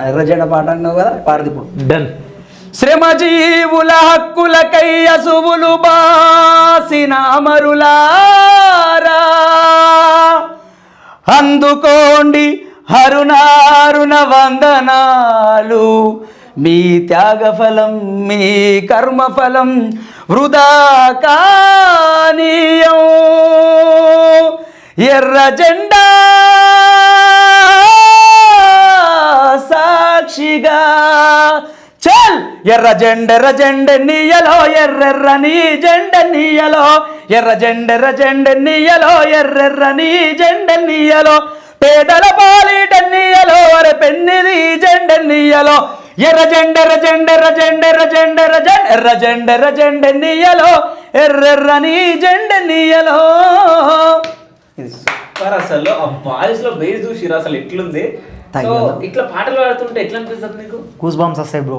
ఎర్ర జెండా పాట అన్నావు కదా, పాడది ఇప్పుడు. డన్. శ్రమజీవుల హక్కులకై అసువులు బాసిన అమరులారా, అందుకోండి హరునారుణ వందనాలు. మీ త్యాగఫలం, మీ కర్మఫలం వృధా కానీయం. ఎర్ర జెండా సాక్షిగా చల్. ఎర్ర జెండ నీయలో, ఎర్రెర్రని జెండ నీయలో. ఎర్ర జెండ నీయలో, ఎర్రెర్రని జెండ నీయలో. పేదల పాలిట నీయలో, అరే పెన్నిది జెండ నీయలో. ఎర్ర జెండ నీయలో, ఎర్రెర్రని జెండ నీయలో. అసలు ఆ వాయిస్ లో బేస్ చూసిరా అసలు ఎట్లుంది. సో ఇట్లా పాటలు పాడుతుంటే ఎట్లా అనిపిస్తుంది నీకు? గూస్ బంప్స్ వస్తాయి బ్రో.